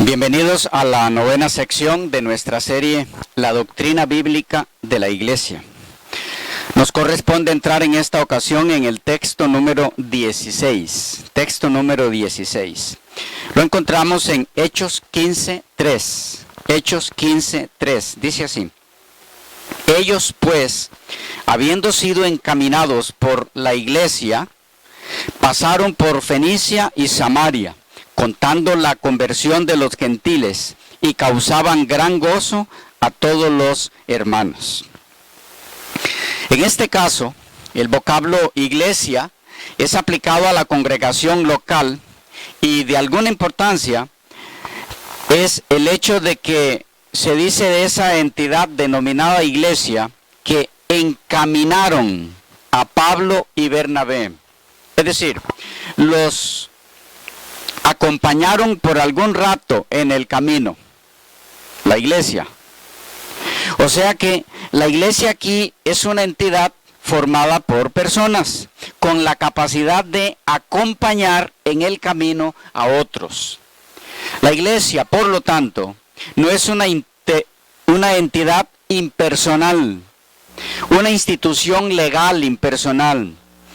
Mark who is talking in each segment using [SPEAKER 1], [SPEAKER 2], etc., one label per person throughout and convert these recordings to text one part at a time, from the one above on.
[SPEAKER 1] Bienvenidos a la novena sección de nuestra serie La Doctrina Bíblica de la Iglesia. Nos corresponde entrar en esta ocasión en el texto número 16. Texto número 16. Lo encontramos en Hechos 15:3. Hechos 15:3. Dice así: Ellos pues, habiendo sido encaminados por la iglesia, pasaron por Fenicia y Samaria, contando la conversión de los gentiles, y causaban gran gozo a todos los hermanos. En este caso, el vocablo iglesia es aplicado a la congregación local, y de alguna importancia es el hecho de que se dice de esa entidad denominada iglesia que encaminaron a Pablo y Bernabé. Es decir, los acompañaron por algún rato en el camino, la iglesia. O sea que la iglesia aquí es una entidad formada por personas con la capacidad de acompañar en el camino a otros. La iglesia, por lo tanto, no es una entidad impersonal, una institución legal impersonal,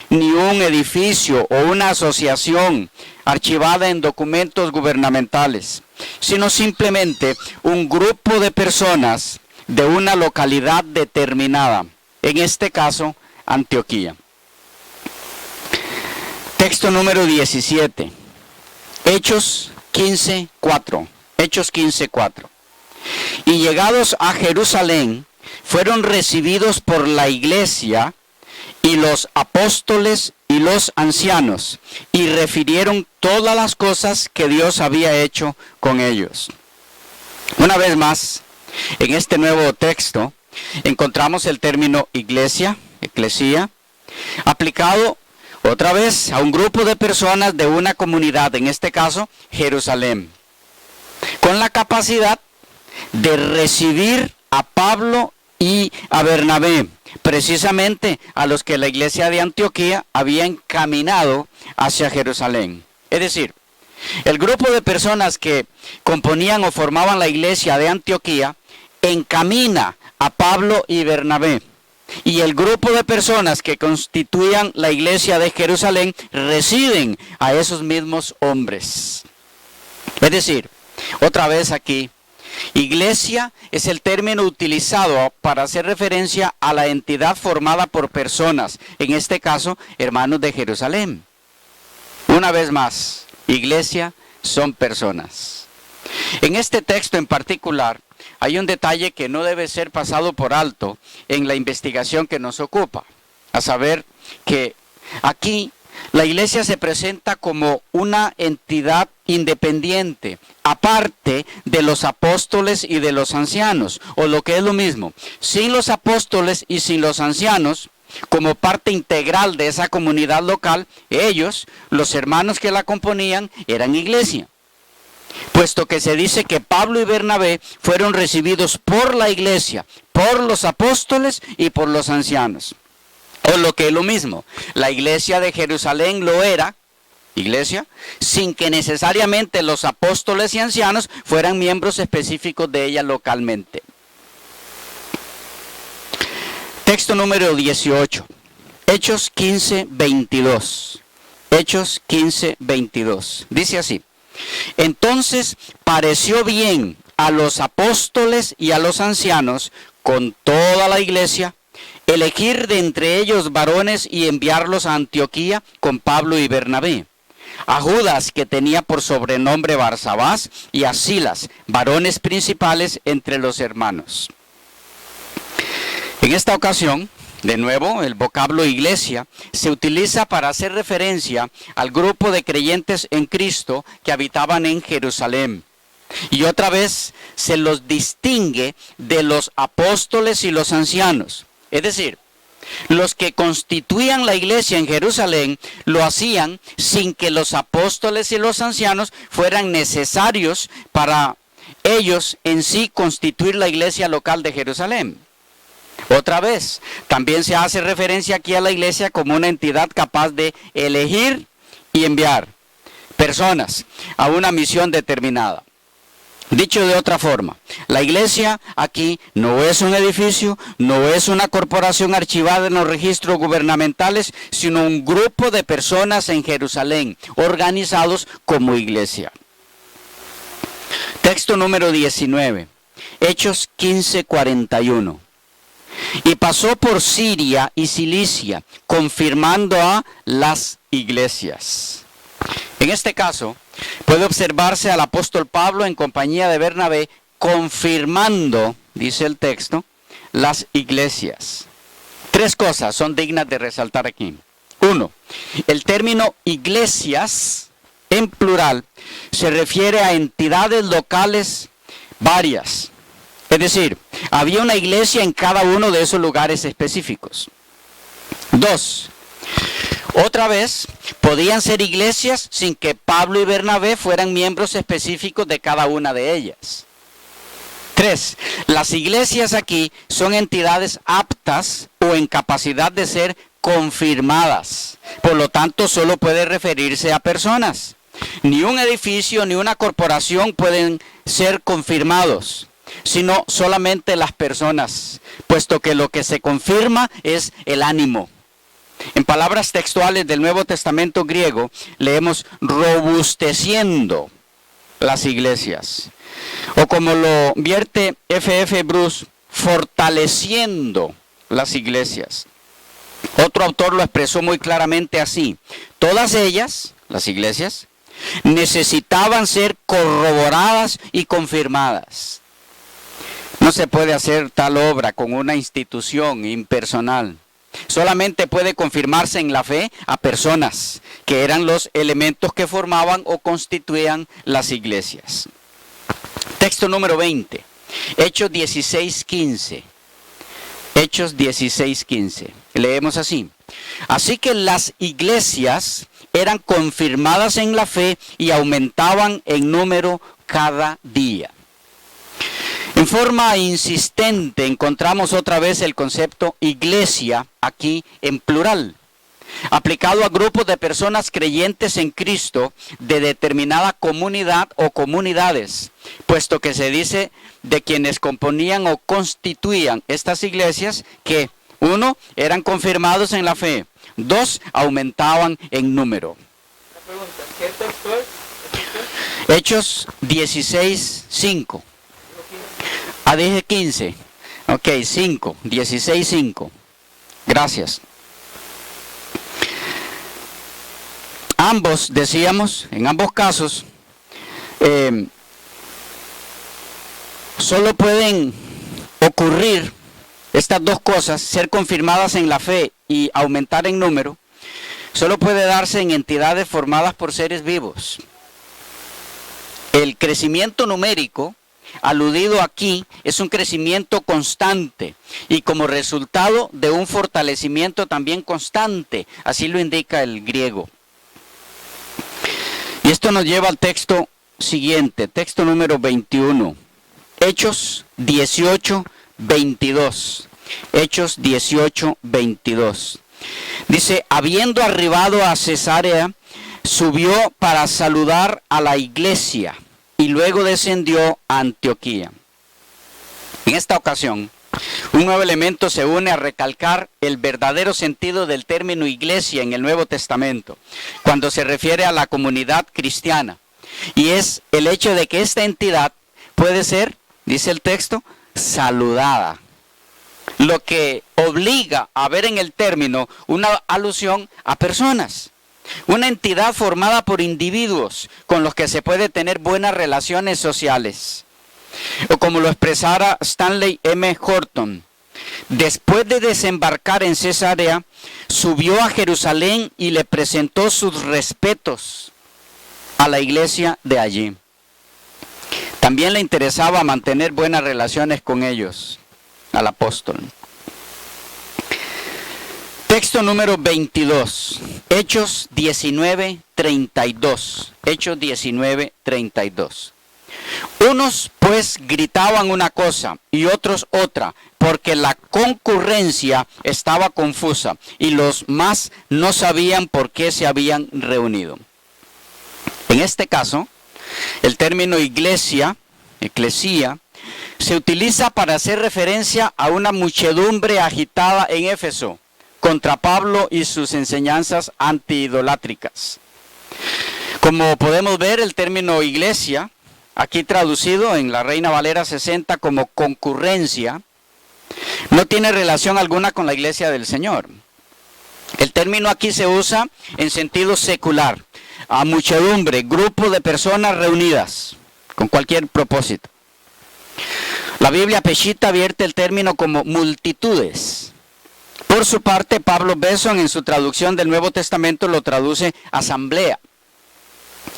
[SPEAKER 1] ni un edificio o una asociación archivada en documentos gubernamentales, sino simplemente un grupo de personas de una localidad determinada, en este caso, Antioquía. Texto número 17, Hechos 15:4. Hechos 15:4. Y llegados a Jerusalén, fueron recibidos por la iglesia y los apóstoles y los ancianos, y refirieron todas las cosas que Dios había hecho con ellos. Una vez más, en este nuevo texto, encontramos el término iglesia, eclesía, aplicado otra vez a un grupo de personas de una comunidad, en este caso, Jerusalén, con la capacidad de recibir a Pablo y a Bernabé, precisamente a los que la iglesia de Antioquía había encaminado hacia Jerusalén. Es decir, el grupo de personas que componían o formaban la iglesia de Antioquía encamina a Pablo y Bernabé, y el grupo de personas que constituían la iglesia de Jerusalén reciben a esos mismos hombres. Es decir, otra vez aquí, iglesia es el término utilizado para hacer referencia a la entidad formada por personas, en este caso, hermanos de Jerusalén. Una vez más, iglesia son personas. En este texto en particular, hay un detalle que no debe ser pasado por alto en la investigación que nos ocupa, a saber que aquí la iglesia se presenta como una entidad independiente, aparte de los apóstoles y de los ancianos, o lo que es lo mismo, sin los apóstoles y sin los ancianos, como parte integral de esa comunidad local, ellos, los hermanos que la componían, eran iglesia. Puesto que se dice que Pablo y Bernabé fueron recibidos por la iglesia, por los apóstoles y por los ancianos. O lo que es lo mismo, la iglesia de Jerusalén lo era, iglesia, sin que necesariamente los apóstoles y ancianos fueran miembros específicos de ella localmente. Texto número 18, Hechos 15:22. Hechos 15:22. Dice así: Entonces pareció bien a los apóstoles y a los ancianos con toda la iglesia elegir de entre ellos varones y enviarlos a Antioquía con Pablo y Bernabé, a Judas, que tenía por sobrenombre Barsabás, y a Silas, varones principales entre los hermanos. En esta ocasión, de nuevo, el vocablo iglesia se utiliza para hacer referencia al grupo de creyentes en Cristo que habitaban en Jerusalén. Y otra vez se los distingue de los apóstoles y los ancianos. Es decir, los que constituían la iglesia en Jerusalén lo hacían sin que los apóstoles y los ancianos fueran necesarios para ellos en sí constituir la iglesia local de Jerusalén. Otra vez, también se hace referencia aquí a la iglesia como una entidad capaz de elegir y enviar personas a una misión determinada. Dicho de otra forma, la iglesia aquí no es un edificio, no es una corporación archivada en los registros gubernamentales, sino un grupo de personas en Jerusalén, organizados como iglesia. Texto número 19, Hechos 15:41. Y pasó por Siria y Cilicia, confirmando a las iglesias. En este caso, puede observarse al apóstol Pablo en compañía de Bernabé, confirmando, dice el texto, las iglesias. Tres cosas son dignas de resaltar aquí. Uno, el término iglesias, en plural, se refiere a entidades locales varias. Es decir, había una iglesia en cada uno de esos lugares específicos. Dos, otra vez, podían ser iglesias sin que Pablo y Bernabé fueran miembros específicos de cada una de ellas. Tres, las iglesias aquí son entidades aptas o en capacidad de ser confirmadas. Por lo tanto, solo puede referirse a personas. Ni un edificio ni una corporación pueden ser confirmados, sino solamente las personas, puesto que lo que se confirma es el ánimo. En palabras textuales del Nuevo Testamento griego, leemos robusteciendo las iglesias. O como lo vierte F.F. Bruce, fortaleciendo las iglesias. Otro autor lo expresó muy claramente así. Todas ellas, las iglesias, necesitaban ser corroboradas y confirmadas. No se puede hacer tal obra con una institución impersonal. Solamente puede confirmarse en la fe a personas, que eran los elementos que formaban o constituían las iglesias. Texto número 20, Hechos 16:15. Hechos 16:15. Leemos así. Así que las iglesias eran confirmadas en la fe y aumentaban en número cada día. En forma insistente encontramos otra vez el concepto iglesia aquí en plural, aplicado a grupos de personas creyentes en Cristo de determinada comunidad o comunidades, puesto que se dice de quienes componían o constituían estas iglesias que, uno, eran confirmados en la fe, dos, aumentaban en número.
[SPEAKER 2] La pregunta, ¿qué texto es?
[SPEAKER 1] Hechos 16:5. Dije 15. Ok, 5. 16:5. Gracias. Ambos, decíamos, en ambos casos, solo pueden ocurrir estas dos cosas, ser confirmadas en la fe y aumentar en número, solo puede darse en entidades formadas por seres vivos. El crecimiento numérico aludido aquí es un crecimiento constante y como resultado de un fortalecimiento también constante, así lo indica el griego. Y esto nos lleva al texto siguiente, texto número 21, Hechos 18:22. Hechos 18:22. Dice, habiendo arribado a Cesarea, subió para saludar a la iglesia y luego descendió a Antioquía. En esta ocasión, un nuevo elemento se une a recalcar el verdadero sentido del término iglesia en el Nuevo Testamento, cuando se refiere a la comunidad cristiana. Y es el hecho de que esta entidad puede ser, dice el texto, saludada. Lo que obliga a ver en el término una alusión a personas. Una entidad formada por individuos con los que se puede tener buenas relaciones sociales. O como lo expresara Stanley M. Horton, después de desembarcar en Cesarea, subió a Jerusalén y le presentó sus respetos a la iglesia de allí. También le interesaba mantener buenas relaciones con ellos, al apóstol. Texto número 22, Hechos 19:32. Hechos 19:32. Unos pues gritaban una cosa y otros otra, porque la concurrencia estaba confusa y los más no sabían por qué se habían reunido. En este caso, el término iglesia, eclesía, se utiliza para hacer referencia a una muchedumbre agitada en Éfeso contra Pablo y sus enseñanzas antiidolátricas. Como podemos ver, el término iglesia, aquí traducido en la Reina Valera 60 como concurrencia, no tiene relación alguna con la iglesia del Señor. El término aquí se usa en sentido secular, a muchedumbre, grupo de personas reunidas, con cualquier propósito. La Biblia Peshitta vierte el término como multitudes. Por su parte, Pablo Besson en su traducción del Nuevo Testamento lo traduce asamblea.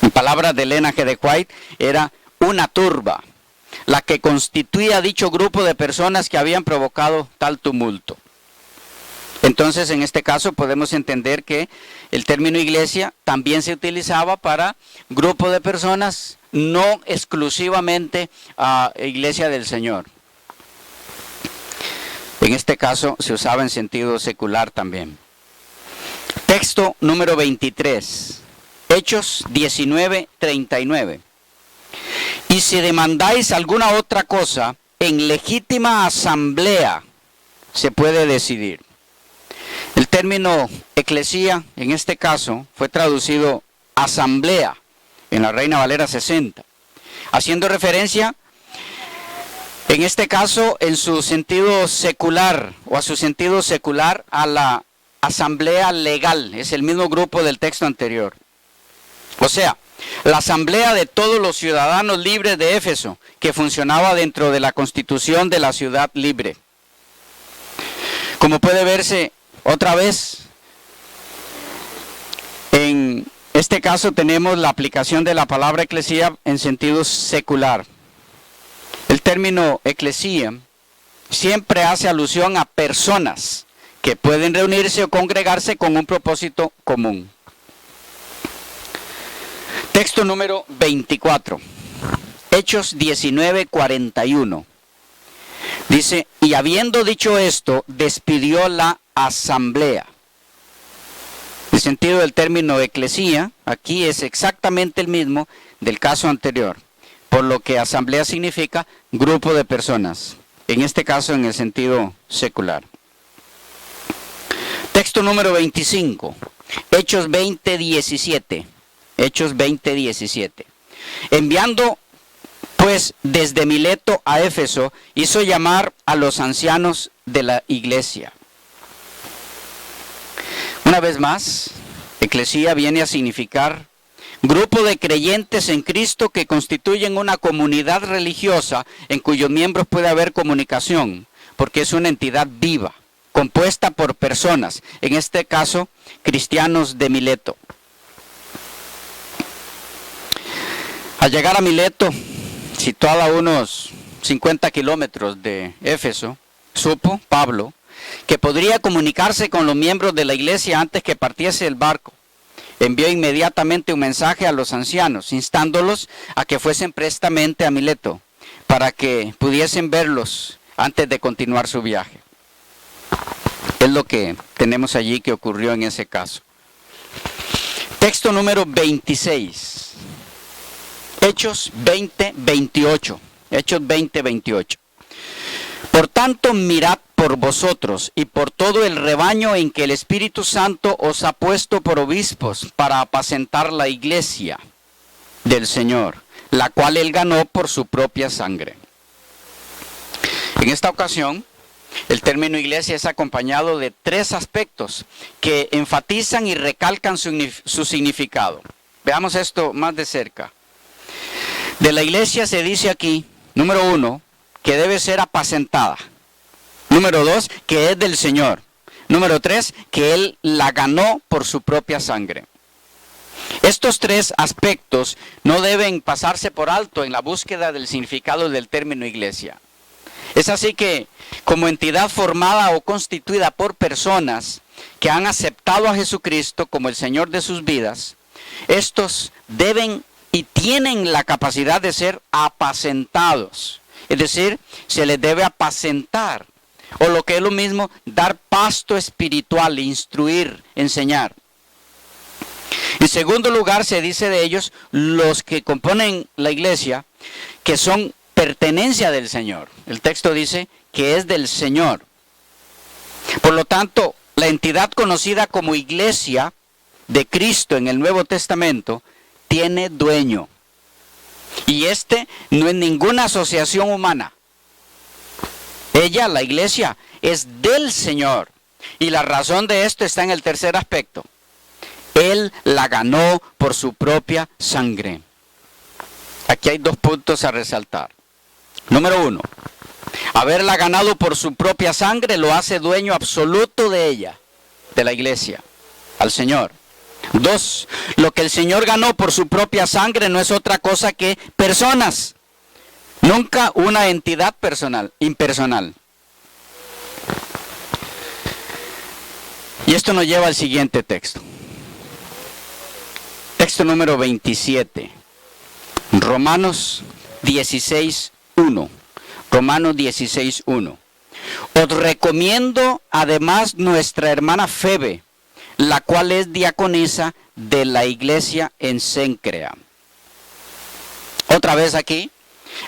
[SPEAKER 1] En palabras de Elena G. de White, era una turba, la que constituía dicho grupo de personas que habían provocado tal tumulto. Entonces, en este caso podemos entender que el término iglesia también se utilizaba para grupo de personas, no exclusivamente a iglesia del Señor. En este caso se usaba en sentido secular también. Texto número 23, Hechos 19:39. Y si demandáis alguna otra cosa, en legítima asamblea se puede decidir. El término eclesía, en este caso, fue traducido asamblea en la Reina Valera 60, haciendo referencia, en este caso, en su sentido secular, o a su sentido secular, a la asamblea legal. Es el mismo grupo del texto anterior. O sea, la asamblea de todos los ciudadanos libres de Éfeso, que funcionaba dentro de la constitución de la ciudad libre. Como puede verse otra vez, en este caso tenemos la aplicación de la palabra eclesía en sentido secular. El término eclesía siempre hace alusión a personas que pueden reunirse o congregarse con un propósito común. Texto número 24, Hechos 19:41. Dice, y habiendo dicho esto, despidió la asamblea. El sentido del término eclesía aquí es exactamente el mismo del caso anterior, por lo que asamblea significa grupo de personas, en este caso en el sentido secular. Texto número 25, Hechos 20:17. Hechos 20:17. Enviando pues desde Mileto a Éfeso, hizo llamar a los ancianos de la iglesia. Una vez más, eclesía viene a significar grupo de creyentes en Cristo que constituyen una comunidad religiosa en cuyos miembros puede haber comunicación, porque es una entidad viva, compuesta por personas, en este caso, cristianos de Mileto. Al llegar a Mileto, situada a unos 50 kilómetros de Éfeso, supo Pablo que podría comunicarse con los miembros de la iglesia antes que partiese el barco. Envió inmediatamente un mensaje a los ancianos, instándolos a que fuesen prestamente a Mileto, para que pudiesen verlos antes de continuar su viaje. Es lo que tenemos allí que ocurrió en ese caso. Texto número 26. Hechos 20:28. Hechos 20:28. Por tanto, mirad por vosotros y por todo el rebaño en que el Espíritu Santo os ha puesto por obispos para apacentar la iglesia del Señor, la cual él ganó por su propia sangre. En esta ocasión, el término iglesia es acompañado de tres aspectos que enfatizan y recalcan su significado. Veamos esto más de cerca. De la iglesia se dice aquí, número 1, que debe ser apacentada. Número 2, que es del Señor. Número 3, que Él la ganó por su propia sangre. Estos tres aspectos no deben pasarse por alto en la búsqueda del significado del término iglesia. Es así que, como entidad formada o constituida por personas que han aceptado a Jesucristo como el Señor de sus vidas, estos deben y tienen la capacidad de ser apacentados. Es decir, se les debe apacentar, o lo que es lo mismo, dar pasto espiritual, instruir, enseñar. En segundo lugar, se dice de ellos, los que componen la iglesia, que son pertenencia del Señor. El texto dice que es del Señor. Por lo tanto, la entidad conocida como Iglesia de Cristo en el Nuevo Testamento tiene dueño. Y este no es ninguna asociación humana. Ella, la Iglesia, es del Señor. Y la razón de esto está en el tercer aspecto. Él la ganó por su propia sangre. Aquí hay 2 puntos a resaltar. Número 1. Haberla ganado por su propia sangre lo hace dueño absoluto de ella, de la Iglesia, al Señor. 2. Lo que el Señor ganó por su propia sangre no es otra cosa que personas. Nunca una entidad personal, impersonal. Y esto nos lleva al siguiente texto. Texto número 27. Romanos 16:1. Romanos 16:1. Os recomiendo además nuestra hermana Febe, la cual es diaconisa de la iglesia en Cencrea. Otra vez aquí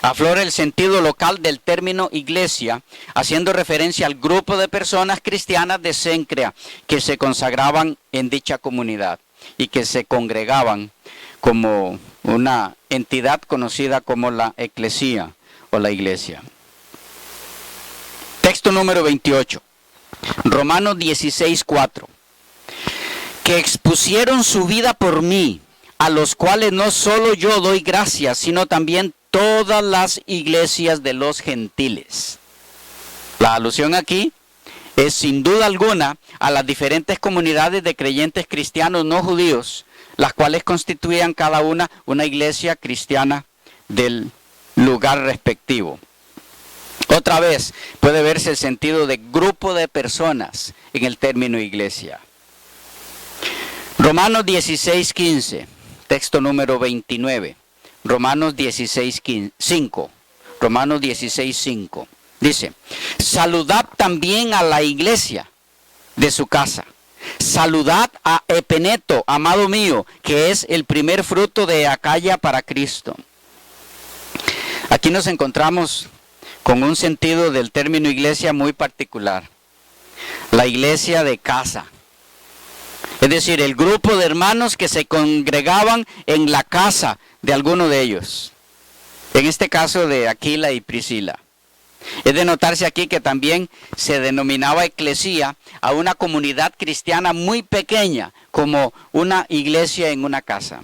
[SPEAKER 1] aflora el sentido local del término iglesia, haciendo referencia al grupo de personas cristianas de Cencrea que se consagraban en dicha comunidad y que se congregaban como una entidad conocida como la eclesía o la iglesia. Texto número 28. Romanos 16:4. Que expusieron su vida por mí, a los cuales no solo yo doy gracias, sino también todas las iglesias de los gentiles. La alusión aquí es sin duda alguna a las diferentes comunidades de creyentes cristianos no judíos, las cuales constituían cada una iglesia cristiana del lugar respectivo. Otra vez puede verse el sentido de grupo de personas en el término iglesia. Romanos 16:15, texto número 29. Romanos 16:5. Romanos 16:5. Dice, saludad también a la iglesia de su casa. Saludad a Epeneto, amado mío, que es el primer fruto de Acaya para Cristo. Aquí nos encontramos con un sentido del término iglesia muy particular. La iglesia de casa. Es decir, el grupo de hermanos que se congregaban en la casa de alguno de ellos. En este caso de Aquila y Priscila. Es de notarse aquí que también se denominaba eclesía a una comunidad cristiana muy pequeña, como una iglesia en una casa.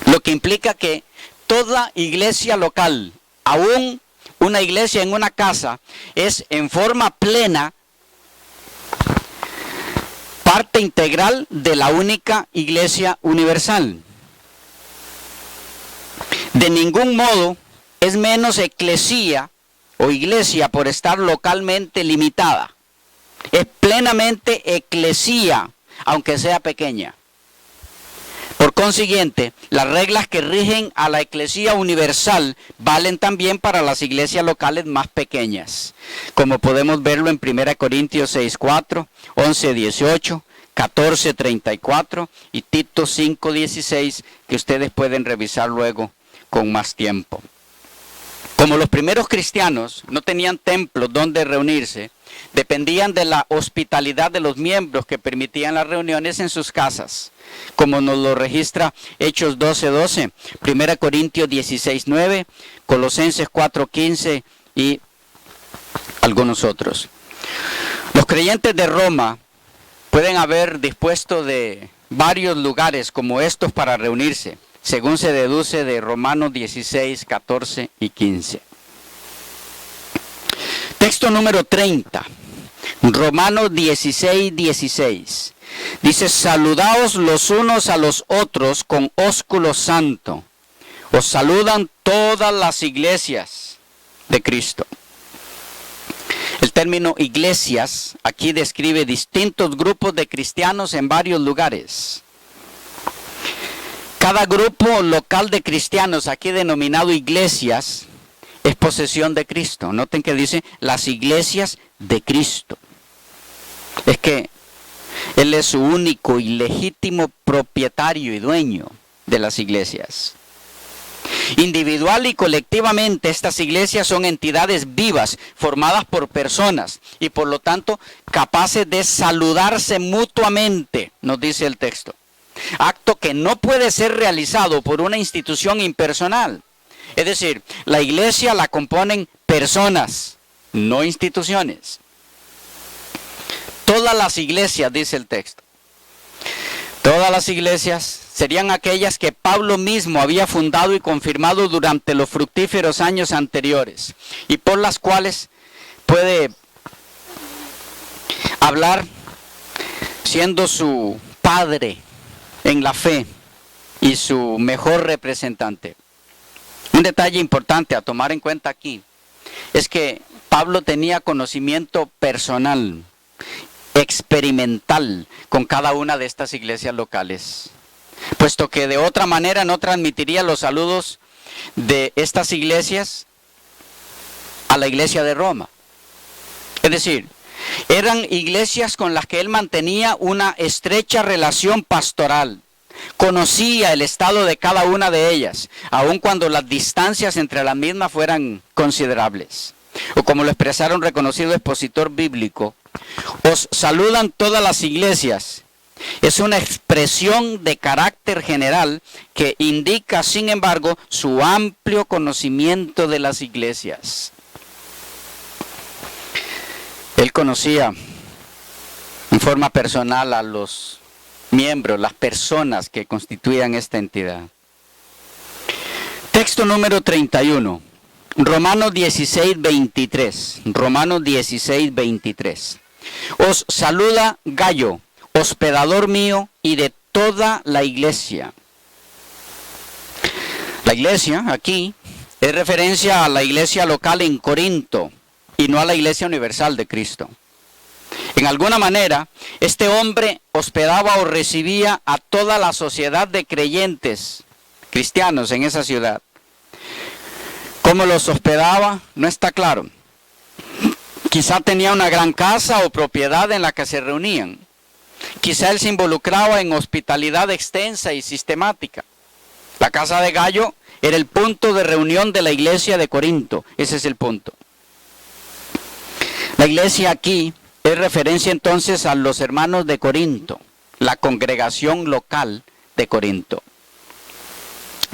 [SPEAKER 1] Lo que implica que toda iglesia local, aún una iglesia en una casa, es en forma plena parte integral de la única iglesia universal. De ningún modo es menos eclesía o iglesia por estar localmente limitada. Es plenamente eclesía, aunque sea pequeña. Por consiguiente, las reglas que rigen a la eclesía universal valen también para las iglesias locales más pequeñas, como podemos verlo en 1 Corintios 6:4, 11:18, 14:34 y Tito 5:16, que ustedes pueden revisar luego con más tiempo. Como los primeros cristianos no tenían templos donde reunirse, dependían de la hospitalidad de los miembros que permitían las reuniones en sus casas, como nos lo registra Hechos 12:12, 1 Corintios 16:9, Colosenses 4:15 y algunos otros. Los creyentes de Roma pueden haber dispuesto de varios lugares como estos para reunirse, según se deduce de Romanos 16, 14 y 15. Texto número 30, Romanos 16, 16. Dice, saludaos los unos a los otros con ósculo santo. Os saludan todas las iglesias de Cristo. El término iglesias aquí describe distintos grupos de cristianos en varios lugares. Cada grupo local de cristianos, aquí denominado iglesias, es posesión de Cristo. Noten que dice las iglesias de Cristo. Es que Él es su único y legítimo propietario y dueño de las iglesias. Individual y colectivamente estas iglesias son entidades vivas, formadas por personas y por lo tanto capaces de saludarse mutuamente, nos dice el texto. Acto que no puede ser realizado por una institución impersonal. Es decir, la iglesia la componen personas, no instituciones. Todas las iglesias, dice el texto, todas las iglesias serían aquellas que Pablo mismo había fundado y confirmado durante los fructíferos años anteriores y por las cuales puede hablar siendo su padre en la fe y su mejor representante. Un detalle importante a tomar en cuenta aquí es que Pablo tenía conocimiento personal, experimental, con cada una de estas iglesias locales, puesto que de otra manera no transmitiría los saludos de estas iglesias a la iglesia de Roma. Es decir, eran iglesias con las que él mantenía una estrecha relación pastoral. Conocía el estado de cada una de ellas, aun cuando las distancias entre las mismas fueran considerables. O como lo expresaron un reconocido expositor bíblico, os saludan todas las iglesias. Es una expresión de carácter general que indica, sin embargo, su amplio conocimiento de las iglesias. Él conocía en forma personal a los miembros, las personas que constituían esta entidad. Texto número 31, Romanos 16, 23. Romanos 16, 23. Os saluda Gayo, hospedador mío y de toda la iglesia. La iglesia aquí es referencia a la iglesia local en Corinto y no a la iglesia universal de Cristo. En alguna manera, este hombre hospedaba o recibía a toda la sociedad de creyentes cristianos en esa ciudad. ¿Cómo los hospedaba? No está claro. Quizá tenía una gran casa o propiedad en la que se reunían. Quizá él se involucraba en hospitalidad extensa y sistemática. La casa de Gayo era el punto de reunión de la iglesia de Corinto. Ese es el punto. La iglesia aquí es referencia entonces a los hermanos de Corinto, la congregación local de Corinto.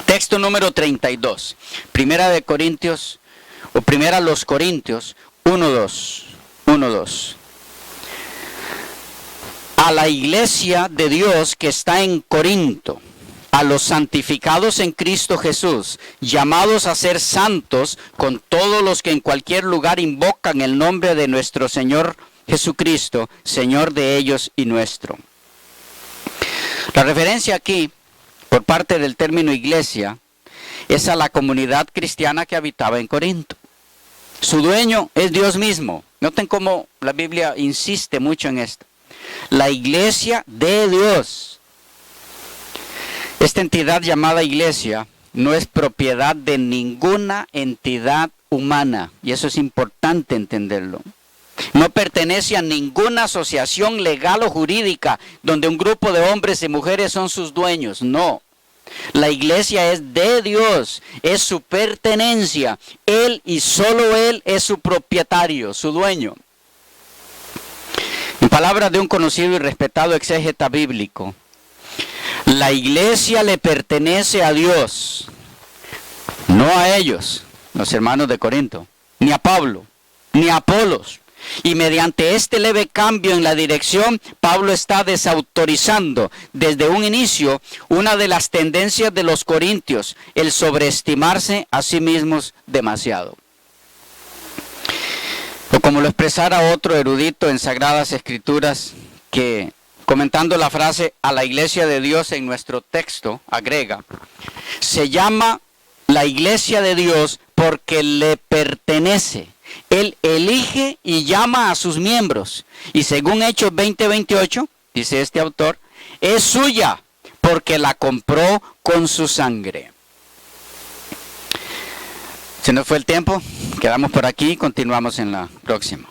[SPEAKER 1] Texto número 32, Primera de Corintios, o Primera los Corintios, 1:2. A la iglesia de Dios que está en Corinto, a los santificados en Cristo Jesús, llamados a ser santos con todos los que en cualquier lugar invocan el nombre de nuestro Señor Jesucristo, Señor de ellos y nuestro. La referencia aquí, por parte del término iglesia, es a la comunidad cristiana que habitaba en Corinto. Su dueño es Dios mismo. Noten cómo la Biblia insiste mucho en esto. La iglesia de Dios. Esta entidad llamada iglesia no es propiedad de ninguna entidad humana, y eso es importante entenderlo. No pertenece a ninguna asociación legal o jurídica donde un grupo de hombres y mujeres son sus dueños, no. La iglesia es de Dios, es su pertenencia. Él y solo Él es su propietario, su dueño. En palabras de un conocido y respetado exégeta bíblico, la iglesia le pertenece a Dios, no a ellos, los hermanos de Corinto, ni a Pablo, ni a Apolos. Y mediante este leve cambio en la dirección, Pablo está desautorizando desde un inicio una de las tendencias de los corintios, el sobreestimarse a sí mismos demasiado. O como lo expresara otro erudito en Sagradas Escrituras, que comentando la frase a la iglesia de Dios en nuestro texto, agrega, se llama la iglesia de Dios porque le pertenece. Él elige y llama a sus miembros. Y según Hechos 20:28, dice este autor, es suya porque la compró con su sangre. Se nos fue el tiempo, quedamos por aquí, continuamos en la próxima.